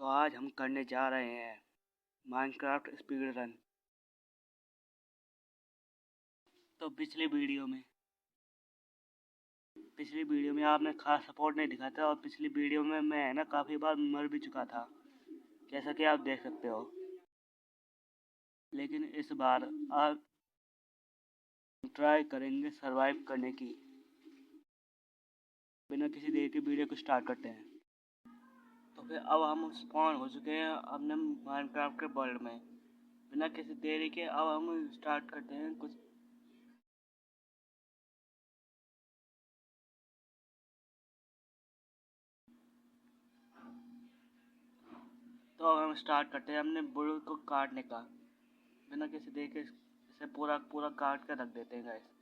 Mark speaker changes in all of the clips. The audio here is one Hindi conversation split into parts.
Speaker 1: तो आज हम करने जा रहे हैं माइनक्राफ्ट स्पीड रन। तो पिछली वीडियो में आपने खास सपोर्ट नहीं दिखा था और पिछली वीडियो में मैं काफ़ी बार मर भी चुका था, जैसा कि आप देख सकते हो। लेकिन इस बार आप ट्राई करेंगे सरवाइव करने की। बिना किसी देर के वीडियो को स्टार्ट करते हैं। तो फिर अब हम स्पॉन हो चुके हैं अपने माइनक्राफ्ट के वर्ल्ड में। बिना किसी देरी के अब हम स्टार्ट करते हैं कुछ। तो अब हम स्टार्ट करते हैं अपने बुल को काटने का। बिना किसी देर के इसे पूरा पूरा काट कर रख देते हैं गाइस।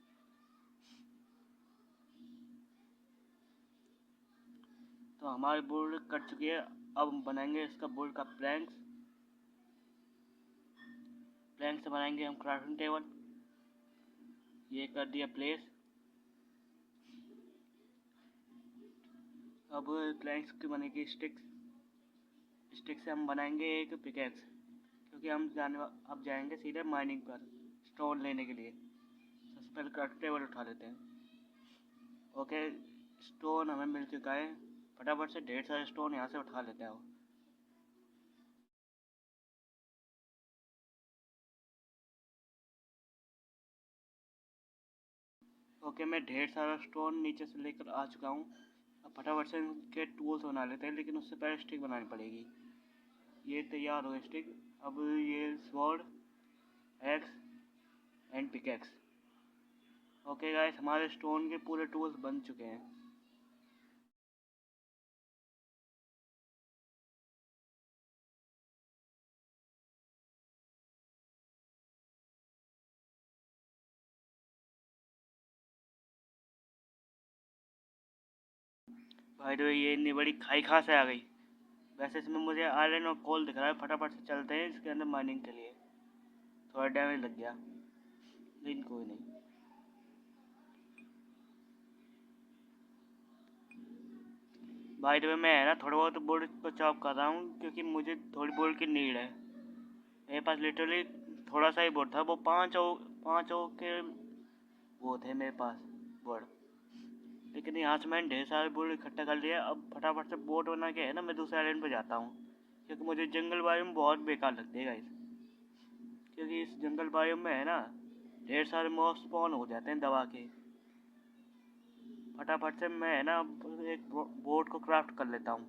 Speaker 1: तो हमारी बुल कट चुकी है। अब हम बनाएंगे इसका बुल का प्लैंक्स से बनाएंगे हम क्राफ्टिंग टेबल। ये कर दिया प्लेस। अब प्लैंक्स की बनेगी स्टिक से हम बनाएंगे एक पिकेक्स, क्योंकि हम अब जाएंगे सीधे माइनिंग पर स्टोन लेने के लिए। सबसे पहले क्राफ्टिंग टेबल उठा लेते हैं। ओके, स्टोन हमें मिल चुका है। फटाफट से ढेर सारे स्टोन यहाँ से उठा लेते हैं। ओके, मैं ढेर सारा स्टोन नीचे से लेकर आ चुका हूँ। अब फटाफट से इनके टूल्स बना लेते हैं, लेकिन उससे पहले स्टिक बनानी पड़ेगी। ये तैयार हो स्टिक। अब ये sword, x and pickaxe. Okay guys, हमारे स्टोन के पूरे टूल्स बन चुके हैं। भाई तो ये इतनी बड़ी खाई कहाँ से आ गई? वैसे इसमें मुझे आयरन और कोल दिख रहा है। फटाफट से चलते हैं इसके अंदर माइनिंग के लिए। थोड़ा डैमेज लग गया, लेकिन कोई नहीं। भाई तो मैं थोड़ा बहुत बोर्ड पर चॉप कर रहा हूँ, क्योंकि मुझे थोड़ी बोर्ड की नीड है। मेरे पास लिटरली थोड़ा सा ही बोर्ड था। वो पाँच ओ के वो थे मेरे पास बोर्ड। लेकिन यहाँ से मैंने ढेर सारे बोर्ड इकट्ठा कर लिया। अब फटाफट से बोर्ड बना के मैं दूसरे आइलैंड पर जाता हूँ, क्योंकि मुझे जंगल बायोम बहुत बेकार लगती है गाइस। क्योंकि इस जंगल बायोम में ढेर सारे मॉब स्पॉन हो जाते हैं दबा के। फटाफट से मैं एक बोर्ड को क्राफ्ट कर लेता हूँ।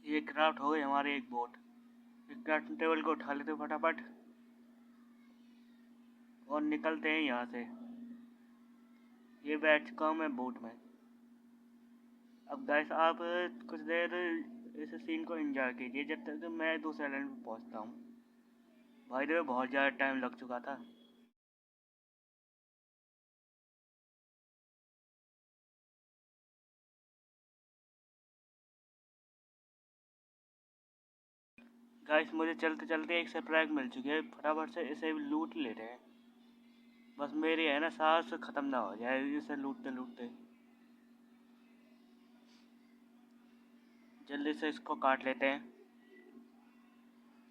Speaker 1: ये क्राफ्ट हो गई हमारे एक बोट। क्राफ्टिंग टेबल को उठा लेते फटाफट और निकलते हैं यहाँ से। ये बैठ चुका हूँ मैं बोट में। अब गाइस आप कुछ देर इस सीन को एंजॉय कीजिए जब तक मैं दूसरे आइलैंड पे पहुँचता हूँ। भाई देखो बहुत ज़्यादा टाइम लग चुका था। गाइस मुझे चलते चलते एक सरप्राइज मिल चुकी है। फटाफट से इसे लूट लेते हैं। बस मेरी सांस ख़त्म ना हो जाए इसे लूटते लूटते। जल्दी से इसको काट लेते हैं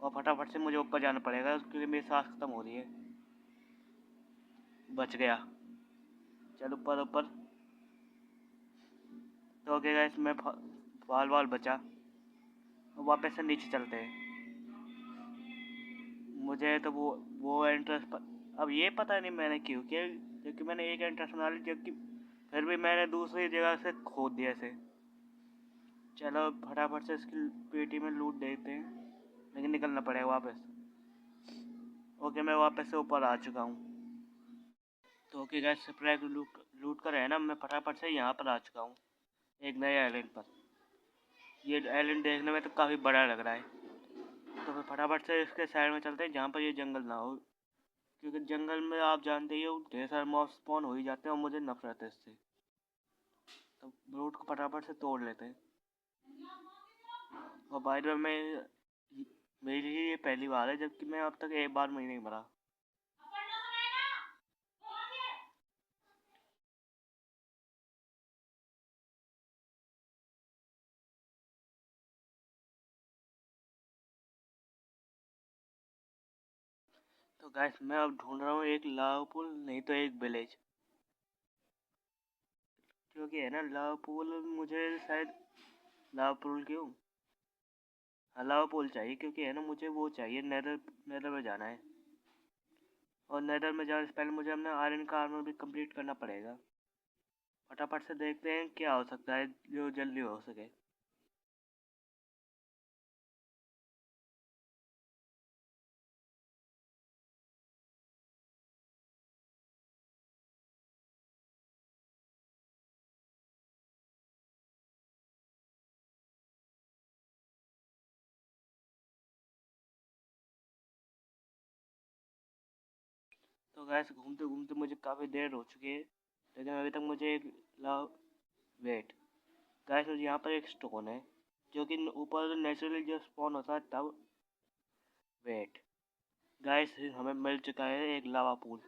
Speaker 1: और फटाफट से मुझे ऊपर जाना पड़ेगा, क्योंकि मेरी सांस ख़त्म हो रही है। बच गया। चल ऊपर ऊपर। तो ओके गाइस, मैं बाल बाल बचा। वापस से नीचे चलते हैं। मुझे तो वो एंट्रेंस पर अब ये पता नहीं मैंने क्यों किया, क्योंकि मैंने एक एंट्रेंस बना ली, जबकि फिर भी मैंने दूसरी जगह से खोद दिया इसे। चलो फटाफट से इसकी पेटी में लूट देते हैं, लेकिन निकलना पड़ेगा वापस। ओके, मैं वापस से ऊपर आ चुका हूँ। तो ओके गाइस, सरप्राइज लूट कर मैं फटाफट से यहाँ पर आ चुका हूँ, एक नए आइलैंड पर। ये आइलैंड देखने में तो काफ़ी बड़ा लग रहा है। तो फिर फटाफट से इसके साइड में चलते हैं, जहाँ पर ये जंगल ना हो, क्योंकि जंगल में आप जानते ही हो ढेर सारे मॉब स्पॉन हो ही जाते हैं और मुझे नफरत है इससे। तो रूट को फटाफट से तोड़ लेते हैं। और बाय द वे मेरी ही ये पहली बार है, जबकि मैं अब तक एक बार में नहीं मरा। तो गाइस मैं अब ढूंढ रहा हूँ एक लावा पुल नहीं तो एक विलेज, क्योंकि है ना लावा पुल मुझे शायद लावा पुल क्यों, हाँ लावा पुल चाहिए, क्योंकि है ना मुझे वो चाहिए, नेदर नेदर में जाना है, और नेदर में जाने से पहले मुझे अपना आयरन का आर्मर भी कंप्लीट करना पड़ेगा। फटाफट से देखते हैं क्या हो सकता है जो जल्दी हो सके। तो गैस घूमते घूमते मुझे काफ़ी देर हो चुकी है, लेकिन अभी तक मुझे एक लाव वेट गैस, मुझे यहाँ पर एक स्टोन है जो कि ऊपर नेचुरली जब स्पॉन होता है तब। वेट गैस हमें मिल चुका है एक लावा पूल।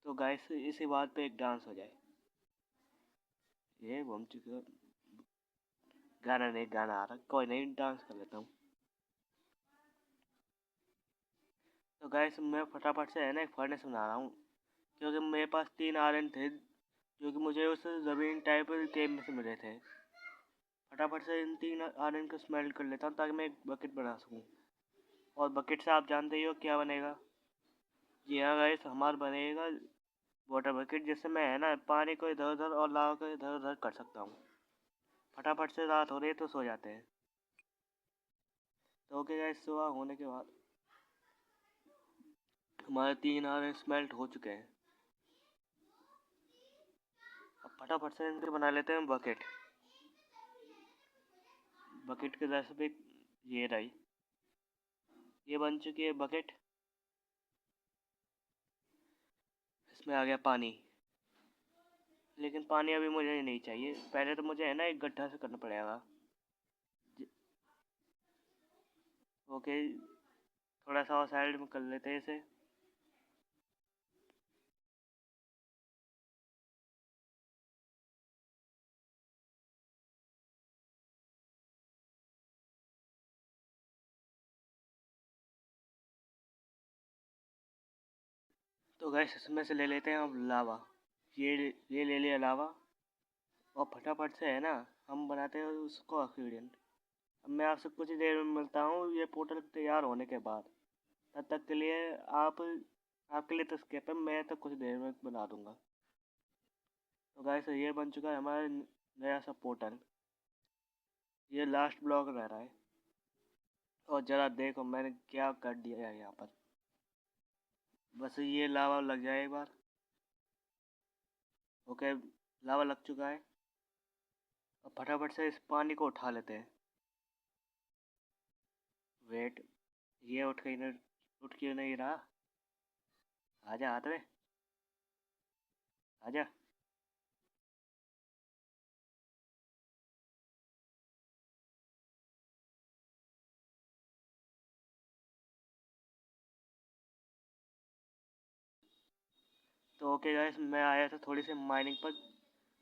Speaker 1: तो गैस इसी बात पे एक डांस हो जाए। ये घूम चुका, गाना नहीं गाना आ रहा, कोई नहीं डांस कर लेता हूँ। तो गैस मैं फटाफट से है ना एक फर्नेस बना रहा हूँ, क्योंकि मेरे पास 3 आयरन थे जो कि मुझे उस ज़मीन टाइप केव में से मिले थे। फटाफट से इन 3 आयरन को स्मेल्ट कर लेता हूँ ताकि मैं एक बकेट बना सकूँ। और बकेट से आप जानते ही हो क्या बनेगा। जी हाँ गाइस, हमारा बनेगा वाटर बकेट, जिससे मैं है ना पानी को इधर उधर और लावा को इधर उधर कर सकता हूँ। फटाफट से रात हो रही है तो सो जाते हैं। तो ओके गाइस, सुबह होने के बाद हमारे 3 आयरन स्मेल्ट हो चुके हैं। अब फटाफट से इनके बना लेते हैं बकेट। बकेट की रेसिपी ये रही, ये बन चुकी है बकेट। इसमें आ गया पानी, लेकिन पानी अभी मुझे नहीं चाहिए, पहले तो मुझे है ना एक गड्ढा से करना पड़ेगा। ओके, थोड़ा सा और साइड में कर लेते हैं इसे। तो गैस इसमें से ले लेते हैं अब लावा। ये ले लिया लावा, और फटाफट से है ना हम बनाते हैं उसको ऑक्सीजन। अब मैं आपसे कुछ ही देर में मिलता हूँ ये पोर्टल तैयार होने के बाद। तब तक के लिए आप आपके लिए तो स्किप है, मैं तो कुछ देर में बना दूंगा। तो गैस ये बन चुका है हमारा नया सा पोर्टल। ये लास्ट ब्लॉक रह रहा है, और जरा देखो मैंने क्या कर दिया है यहाँ पर। बस ये लावा लग जाए एक बार। ओके, लावा लग चुका है। अब फटाफट से इस पानी को उठा लेते हैं। वेट, ये उठ क्यों नहीं रहा? आजा हाथ में, आजा। तो ओके गाइस, मैं आया था थोड़ी सी माइनिंग पर,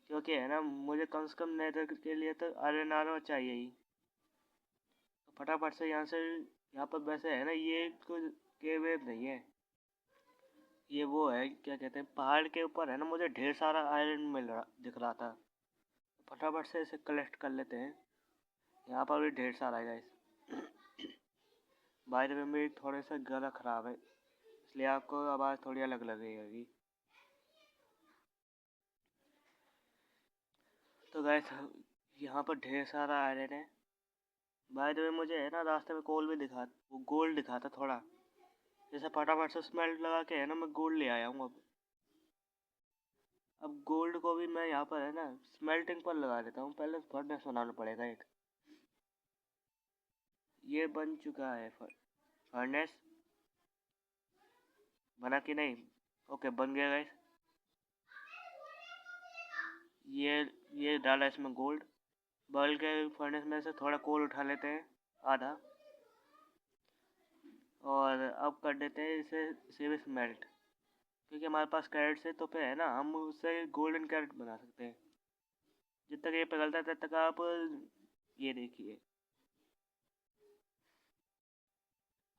Speaker 1: क्योंकि है ना मुझे कम से कम नेदर के लिए तो आयरन आर्मर चाहिए ही। तो फटाफट से यहाँ पर वैसे है ना ये कोई केव वेव नहीं है, ये वो है क्या कहते हैं, पहाड़ के ऊपर है ना मुझे ढेर सारा आयरन दिख रहा था। फटाफट से इसे कलेक्ट कर लेते हैं। यहाँ पर भी ढेर सारा है गाइस। बाय द वे मेरी थोड़ा सा गला खराब है, इसलिए आपको आवाज़ थोड़ी अलग लगेगी। तो गाइस यहाँ पर ढेर सारा आयरन है। बाय द वे मुझे है ना रास्ते में कोल भी दिखा, वो गोल्ड दिखा था थोड़ा, जैसे फटाफट से स्मेल्ट लगा के है ना मैं गोल्ड ले आया हूँ। अब गोल्ड को भी मैं यहाँ पर है ना स्मेल्टिंग पर लगा देता हूँ, पहले फर्नेस बनाना पड़ेगा एक। ये बन चुका है फर्नेस, बना कि नहीं? ओके बन गया गाइस। ये ये डाला इसमें गोल्ड। बॉयल के फर्नेस में से थोड़ा कोल उठा लेते हैं, आधा, और अब कर देते हैं इसे भी स्मेल्ट, क्योंकि हमारे पास कैरेट्स है तो फिर है ना हम उससे गोल्डन कैरेट बना सकते हैं। जब तक ये पिघलता है तब तक आप ये देखिए।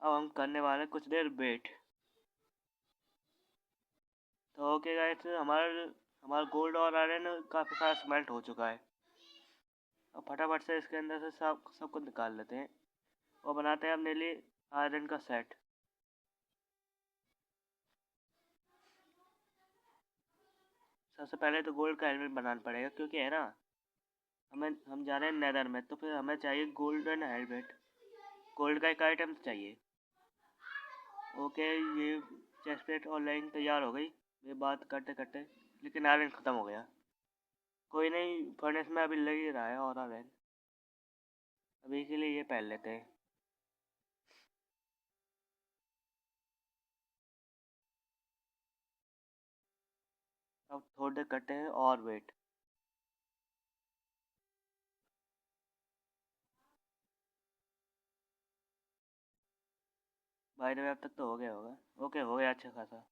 Speaker 1: अब हम करने वाले कुछ देर वेट। तो ओके गाइस, हमारा हमारा गोल्ड और आयरन काफ़ी सारा स्मेल्ट हो चुका है। अब फटाफट से इसके अंदर से सब कुछ निकाल लेते हैं और बनाते हैं अपने लिए आयरन का सेट। सबसे पहले तो गोल्ड का हेलमेट बनाना पड़ेगा, क्योंकि है ना, हम जा रहे हैं नेदर में, तो फिर हमें चाहिए गोल्डन हेलमेट। गोल्ड का एक आइटम चाहिए। ओके, ये चेस्ट प्लेट ऑनलाइन तैयार हो गई ये बात करते करते, लेकिन आयरन ख़त्म हो गया। कोई नहीं, फर्नेस में अभी लग ही रहा है और आयरन, अभी के लिए ये पहन लेते हैं। अब थोड़ी देर करते हैं और वेट। भाई ने अब तक तो हो गया होगा। ओके, हो गया अच्छा खासा।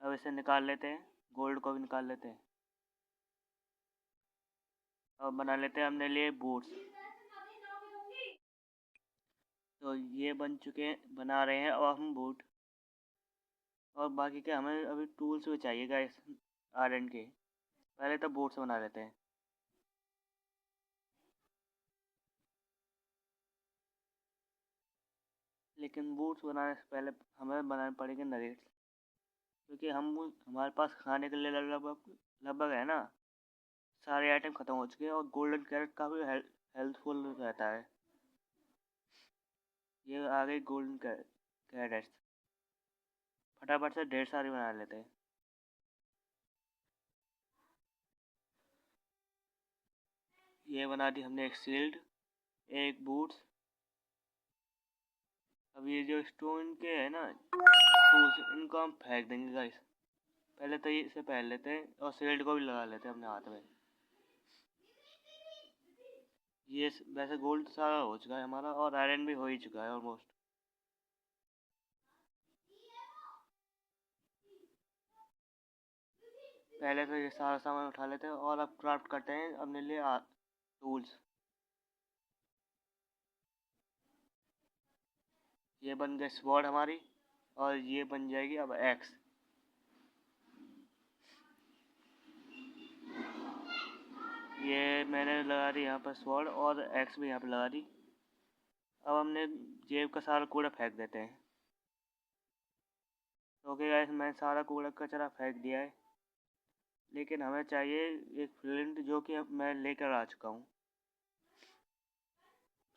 Speaker 1: अब इसे निकाल लेते हैं, गोल्ड को भी निकाल लेते हैं। अब बना लेते हैं अपने लिए बूट्स। तो ये बन चुके हैं, बना रहे हैं अब हम बूट। और बाकी के हमें अभी टूल्स भी चाहिए गाइस आयरन के। पहले तो बूट्स बना लेते हैं। लेकिन बूट्स बनाने से पहले हमें बनाने पड़ेंगे नगेट्स, क्योंकि हमारे पास खाने के लिए लगभग लगभग है ना, सारे आइटम ख़त्म हो चुके हैं और गोल्डन कैरेट काफ़ी हेल्पफुल रहता है। ये आ गई गोल्डन कैरेट्स। फटाफट से ढेर सारी बना लेते हैं। ये बना दी हमने एक शील्ड, एक बूट्स। अब ये जो स्टोन के है ना टूल्स, इनको हम फेंक देंगे गाइस। पहले तो ये इसे पहन लेते हैं और शील्ड को भी लगा लेते हैं अपने हाथ में। ये वैसे गोल्ड सारा हो चुका है हमारा और आयरन भी हो ही चुका है ऑलमोस्ट। पहले तो ये सारा सामान उठा लेते हैं और अब क्राफ्ट करते हैं अपने लिए टूल्स। ये बन गई स्वॉर्ड हमारी, और ये बन जाएगी अब एक्स। ये मैंने लगा दी यहाँ पर स्वॉर्ड, और एक्स भी यहाँ पर लगा दी। अब हमने जेब का सारा कूड़ा फेंक देते हैं। ओके गाइस, मैंने सारा कूड़ा कचरा फेंक दिया है, लेकिन हमें चाहिए एक फ्लिंट, जो कि मैं लेकर आ चुका हूँ।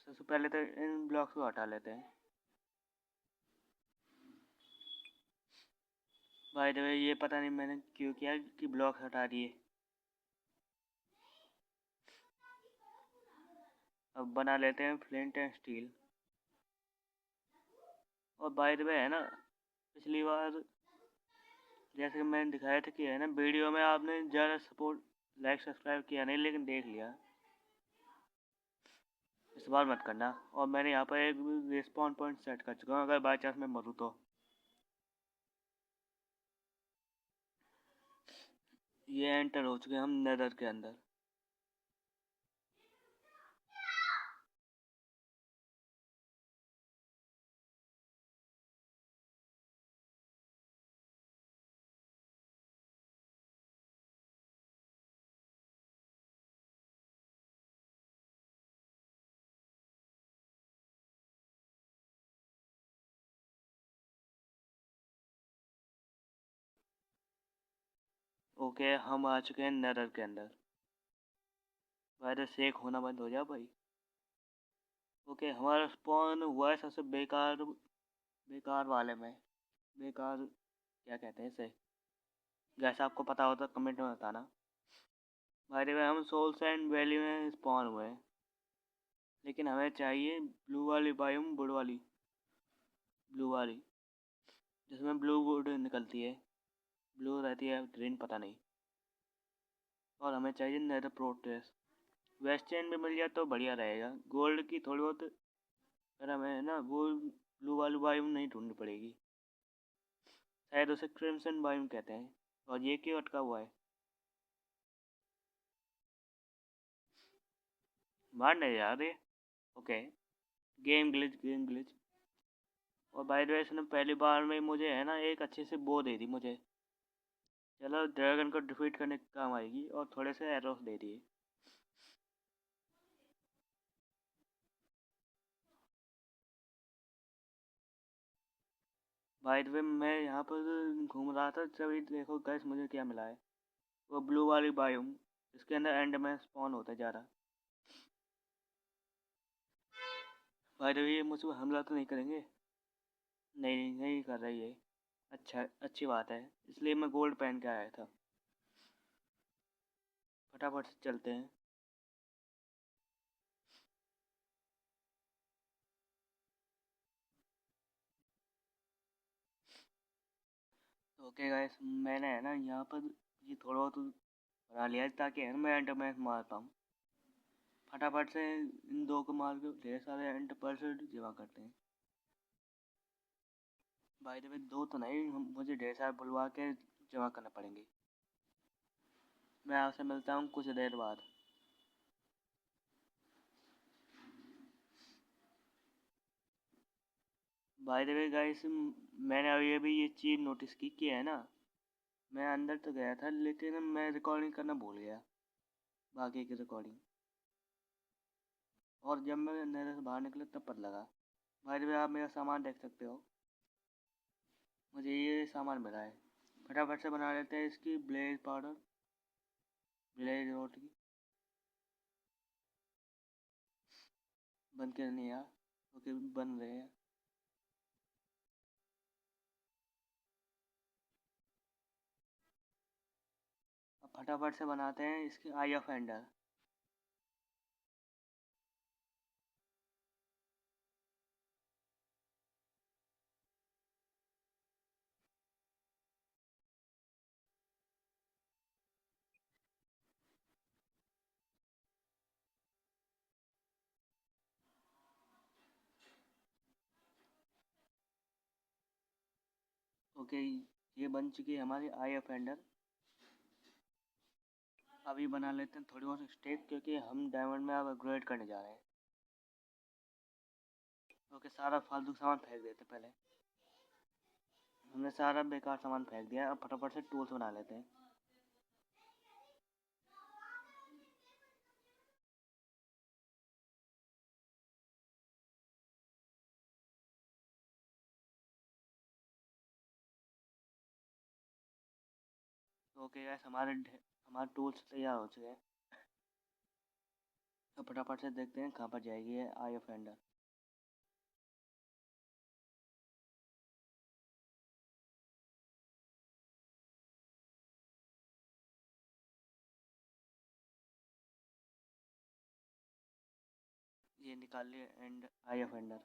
Speaker 1: सबसे पहले तो इन ब्लॉक्स को हटा लेते हैं। बाय द वे, ये पता नहीं मैंने क्यों किया कि ब्लॉक्स हटा दिए। अब बना लेते हैं फ्लिंट एंड स्टील। और बाय द वे है ना, पिछली बार जैसे कि मैंने दिखाया था कि है ना, वीडियो में आपने ज़्यादा सपोर्ट लाइक सब्सक्राइब किया नहीं, लेकिन देख लिया। इस बार मत करना। और मैंने यहाँ पर एक रिस्पॉन पॉइंट सेट कर चुका हूँ, अगर बाई चांस मैं मरूँ तो। ये एंटर हो चुके हैं हम नेदर के अंदर। ओके, हम आ चुके हैं नेदर के अंदर। भाई शेक होना बंद हो जाओ भाई। ओके, हमारा स्पॉन हुआ है सबसे बेकार बेकार वाले में। बेकार क्या कहते हैं इसे, जैसा आपको पता हो तो कमेंट में बताना। भाई द वे, हम सोल सैंड वैली में स्पॉन हुए हैं, लेकिन हमें चाहिए ब्लू वाली बायोम, वुड वाली, ब्लू वाली, जिसमें ब्लू वुड निकलती है। ब्लू रहती है, ग्रीन पता नहीं। और हमें चाहिए नेदर प्रोटेस। वेस्ट चेन भी मिल जाए तो बढ़िया रहेगा। गोल्ड की थोड़ी बहुत, पर हमें ना वो ब्लू वाली बायोम नहीं ढूंढनी पड़ेगी। शायद उसे क्रिम्सन बायोम कहते हैं। और ये क्यों अटका हुआ है? मार नहीं यार ये। Okay, game glitch, game glitch. और बाय द वे इसने पहली बार में मुझे है ना एक अच्छी सी बो दे दी मुझे। चलो ड्रैगन को डिफीट करने के काम आएगी, और थोड़े से एरोस दे दिए। बाय द वे मैं यहाँ पर घूम रहा था, तभी देखो गैस मुझे क्या मिला है। वो ब्लू वाली बायोम, इसके अंदर एंड में स्पॉन होता जा रहा। बाय द वे ये मुझे हमला तो नहीं करेंगे? नहीं नहीं कर रही है। अच्छा, अच्छी बात है, इसलिए मैं गोल्ड पहन के आया था। फटाफट से चलते हैं। तो ओके गाइस, मैंने है ना यहाँ पर ये थोड़ा बहुत बना लिया है, ताकि है ना मैं एंड में मार पाऊँ। फटाफट से इन दो को मार के ढेर सारे एंड परसेंट जमा करते हैं। भाई द वे दो तो नहीं, मुझे ढेर सारे बुलवा के जमा करना पड़ेंगे। मैं आपसे मिलता हूँ कुछ देर बाद। बाय द वे गाइस, मैंने अभी अभी ये चीज़ नोटिस की कि है ना, मैं अंदर तो गया था लेकिन मैं रिकॉर्डिंग करना भूल गया, बाकी की रिकॉर्डिंग। और जब मैं अंदर से बाहर निकला तब पता लगा। बाय द वे आप मेरा सामान देख सकते हो, मुझे ये सामान मिला है। फटाफट से बना लेते हैं इसकी ब्लेज पाउडर, ब्लेज रोटी। बंद करनी यार। ओके, बन रहे हैं। अब फटाफट से बनाते हैं इसकी आई ऑफ एंडर। ओके, ये बन चुकी है हमारी आई ऑफ एंडर। अभी बना लेते हैं थोड़ी बहुत स्टेक, क्योंकि हम डायमंड में अब अपग्रेड करने जा रहे हैं। ओके, सारा फालतू सामान फेंक देते पहले। हमने सारा बेकार सामान फेंक दिया, अब फटाफट से टूल्स बना लेते हैं। तो ओके गैस, हमारे टूल्स तैयार हो चुके हैं। तो फटाफट से देखते हैं कहाँ पर जाएगी ये आई ऑफ एंडर। ये निकाल लिए एंड आई ऑफ एंडर।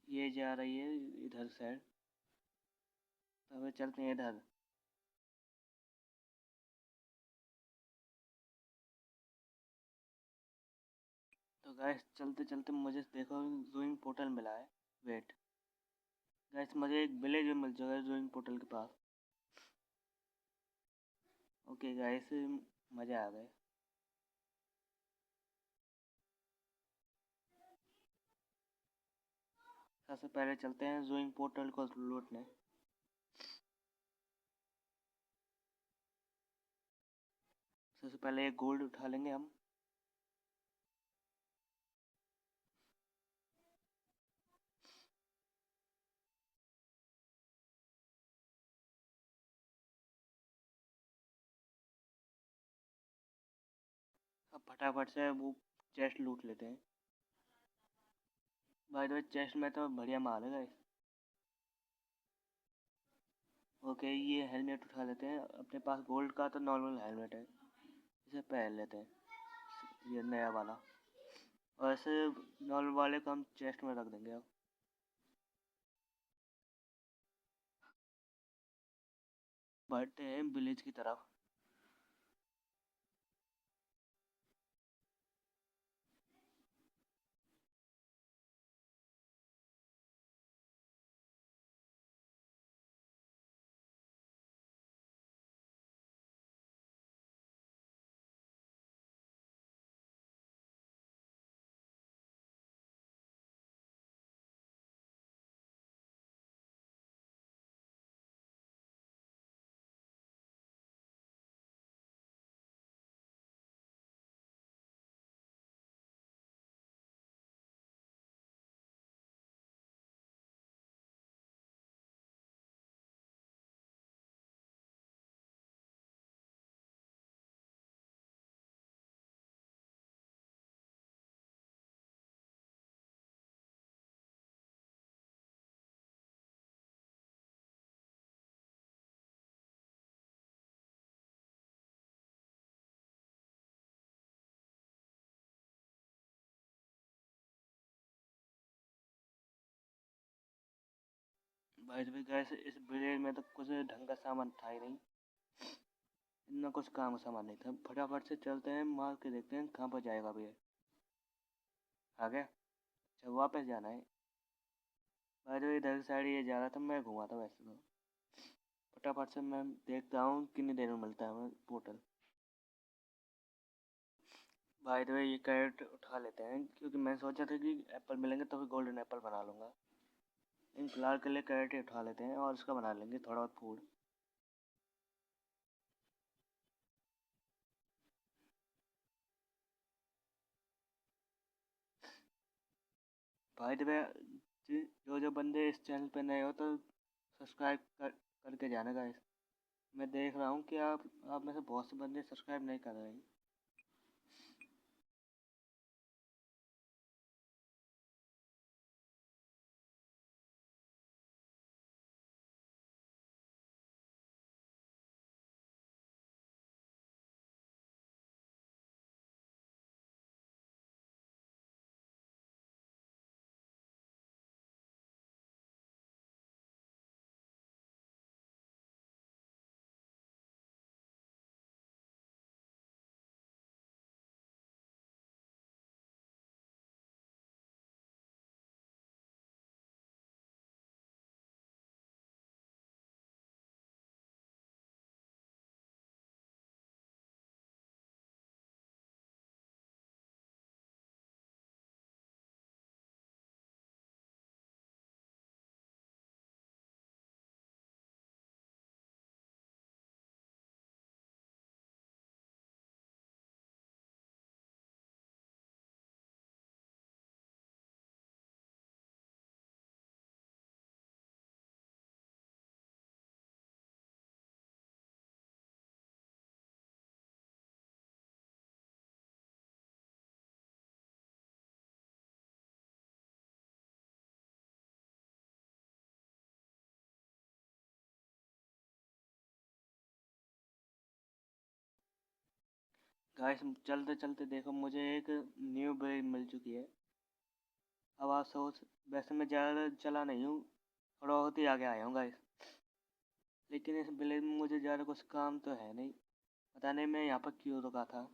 Speaker 1: ये जा रही है इधर साइड, तो हमें चलते हैं इधर। तो गैस चलते चलते मुझे देखो जूइंग पोर्टल मिला है। वेट गैस, मुझे एक विलेज में मिल चुका है जूइंग पोर्टल के पास। ओके गैस, मज़ा आ गया। सबसे पहले चलते हैं जूइंग पोर्टल को लूटने। सबसे पहले एक गोल्ड उठा लेंगे हम। अब फटाफट से वो चेस्ट लूट लेते हैं। बाय द वे चेस्ट में तो बढ़िया माल है गाइस। ओके, ये हेलमेट उठा लेते हैं। अपने पास गोल्ड का तो नॉर्मल हेलमेट है, इसे पहन लेते हैं, ये नया वाला। और ऐसे नॉर्मल वाले को हम चेस्ट में रख देंगे अब। बढ़ते हैं विलेज की तरफ। भाई तो गैस इस विलेज में तो कुछ ढंग का सामान था ही नहीं, इतना कुछ काम का सामान नहीं था। फटाफट से चलते हैं, मार के देखते हैं कहाँ पर जाएगा भैया। आ गया? अच्छा वापस जाना है। भाई तो इधर साइड ये जा रहा था, मैं घुमा था वैसे तो। फटाफट से मैं देखता हूँ कितनी देर में मिलता है हमें पोर्टल। भाई तो ये कैरेट उठा लेते हैं, क्योंकि मैं सोचा था कि एप्पल मिलेंगे तो फिर गोल्डन एप्पल बना लूँगा। इन फिलहाल के लिए कैरेट ही उठा लेते हैं और इसका बना लेंगे थोड़ा बहुत फूड। भाई तो जो जो बंदे इस चैनल पे नए हो तो सब्सक्राइब करके जाना गाइस। मैं देख रहा हूँ कि आप में से बहुत से बंदे सब्सक्राइब नहीं कर रहे हैं। गाइस चलते चलते देखो मुझे एक न्यू ब्रेड मिल चुकी है। अब आप सोच, वैसे मैं ज़्यादा चला नहीं हूँ, थोड़ा बहुत ही आगे आया हूँ गाइस। लेकिन इस विलेज में मुझे ज़्यादा कुछ काम तो है नहीं, पता नहीं मैं यहाँ पर क्यों रुका था।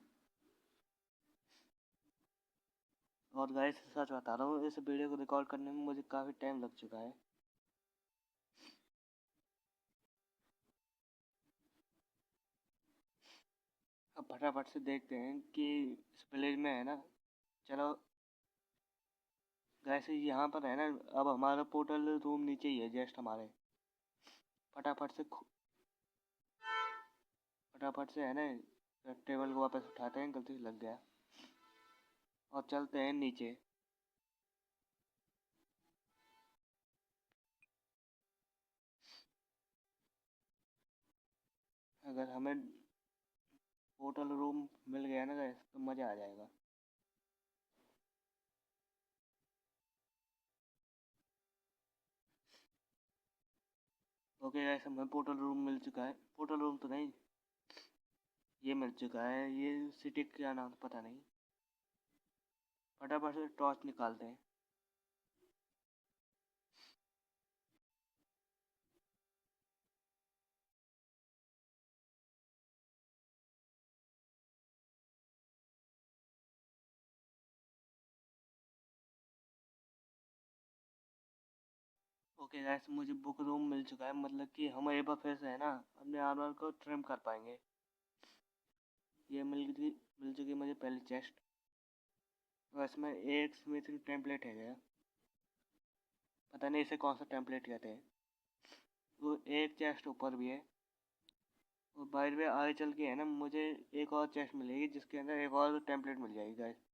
Speaker 1: और गाइस सच बता रहा हूँ, इस वीडियो को रिकॉर्ड करने में मुझे काफ़ी टाइम लग चुका है। अब फटाफट से देखते हैं कि इस विलेज में है ना। चलो गाइस यहाँ पर है ना, अब हमारा पोर्टल रूम नीचे ही है जस्ट हमारे। फटाफट से फटाफट से है ना, टेबल को वापस उठाते हैं, गलती से लग गया। और चलते हैं नीचे। अगर हमें होटल रूम मिल गया ना गैस तो मज़ा आ जाएगा। ओके गैस हमें पोर्टल रूम मिल चुका है। पोर्टल रूम तो नहीं, ये मिल चुका है। ये सिटी क्या नाम पता नहीं। फटाफट से टॉर्च निकालते हैं। ओके गैस मुझे बुक रूम मिल चुका है, मतलब कि हम एक बार फिर से है ना अपने आर्मर को ट्रिम कर पाएंगे। ये मिल चुकी मुझे पहली चेस्ट। और इसमें एक स्मिथिंग टेम्पलेट है गया, पता नहीं इसे कौन सा टेम्पलेट कहते हैं। वो एक चेस्ट ऊपर भी है। और बाहर में आगे चल के है ना मुझे एक और चेस्ट मिलेगी जिसके अंदर एक और टेम्पलेट मिल जाएगी गाइस।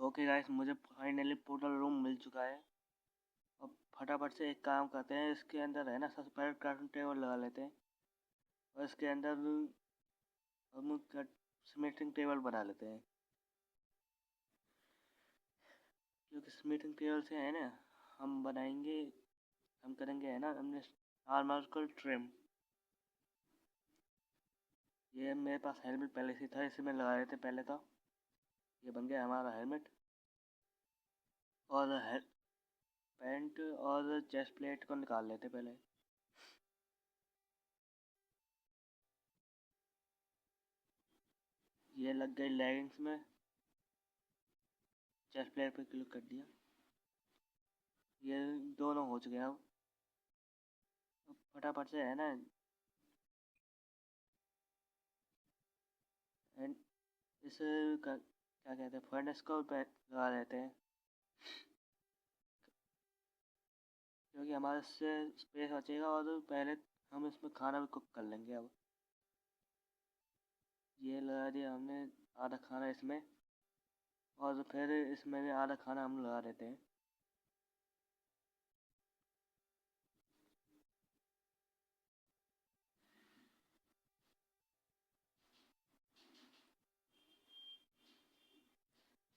Speaker 1: तो ओके गाइस, मुझे फाइनली पोर्टल रूम मिल चुका है। अब फटाफट से एक काम करते हैं, इसके अंदर है ना सबसे पहले क्राफ्टिंग टेबल लगा लेते हैं और इसके अंदर हम स्मिथिंग टेबल बना लेते हैं, क्योंकि स्मिथिंग टेबल से है ना हम बनाएंगे, हम करेंगे है ना हमने आर्मर को ट्रिम। ये मेरे पास हेलमेट पहले से था, इसे मैं लगा लेते पहले। तो ये बन गया हमारा हेलमेट और पैंट और चेस्ट प्लेट को निकाल लेते पहले। ये लग गई लेगिंग्स में, चेस्ट प्लेट पे क्लिक कर दिया, ये दोनों हो चुके हैं। अब फटाफट से है ना एंड इस क्या कहते हैं फर्नेस को लगा लेते हैं, क्योंकि हमारे इससे स्पेस बचेगा और पहले हम इसमें खाना भी कुक कर लेंगे। अब ये लगा दिया हमने आधा खाना इसमें, और फिर इसमें भी आधा खाना हम लगा देते हैं।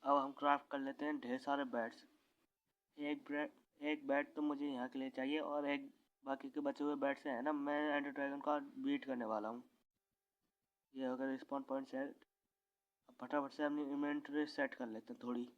Speaker 1: अब हम क्राफ्ट कर लेते हैं ढेर सारे बेड्स। एक बेड तो मुझे यहाँ के लिए चाहिए, और एक बाकी के बचे हुए बेड से है ना मैं एंडर ड्रैगन का बीट करने वाला हूँ। ये अगर रिस्पॉन पॉइंट सेट, फटाफट से अपनी इन्वेंटरी सेट कर लेते हैं थोड़ी।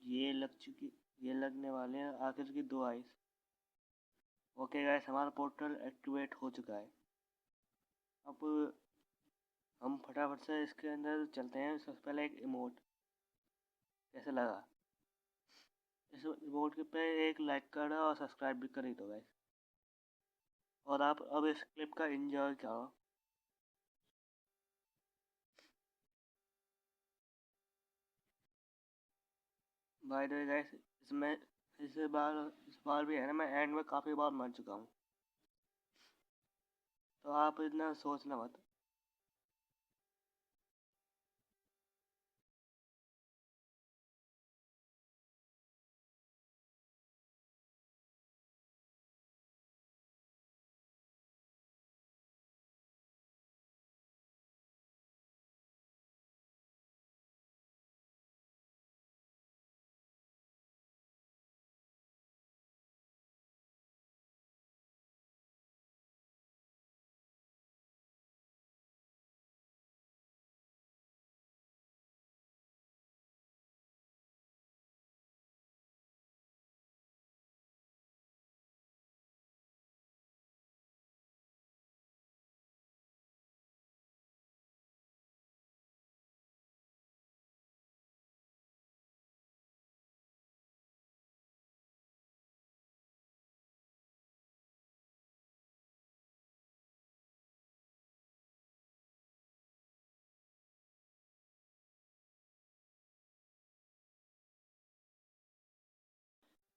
Speaker 1: ये लग चुकी, ये लगने वाले हैं आखिर की 2 आइस। ओके गाइस, हमारा पोर्टल एक्टिवेट हो चुका है। अब हम फटाफट से इसके अंदर चलते हैं। सबसे पहले एक इमोट कैसे लगा, इस इमोट के पे एक लाइक करो और सब्सक्राइब भी कर ही दो गाइस। और आप अब इस क्लिप का एंजॉय करो। बाय द वे गाइस, इसमें इस बार भी है ना मैं एंड में काफ़ी बार मर चुका हूँ, तो आप इतना सोचना मत।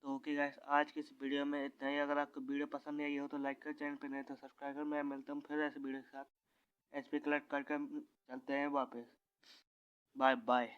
Speaker 1: तो ओके गाइस, आज की इस वीडियो में इतना ही। अगर आपको वीडियो पसंद आई हो तो लाइक कर, चैनल पर नहीं तो सब्सक्राइब कर। मैं मिलता हूँ फिर ऐसे वीडियो के साथ। एचपी कलेक्ट करके चलते हैं वापस। Bye bye.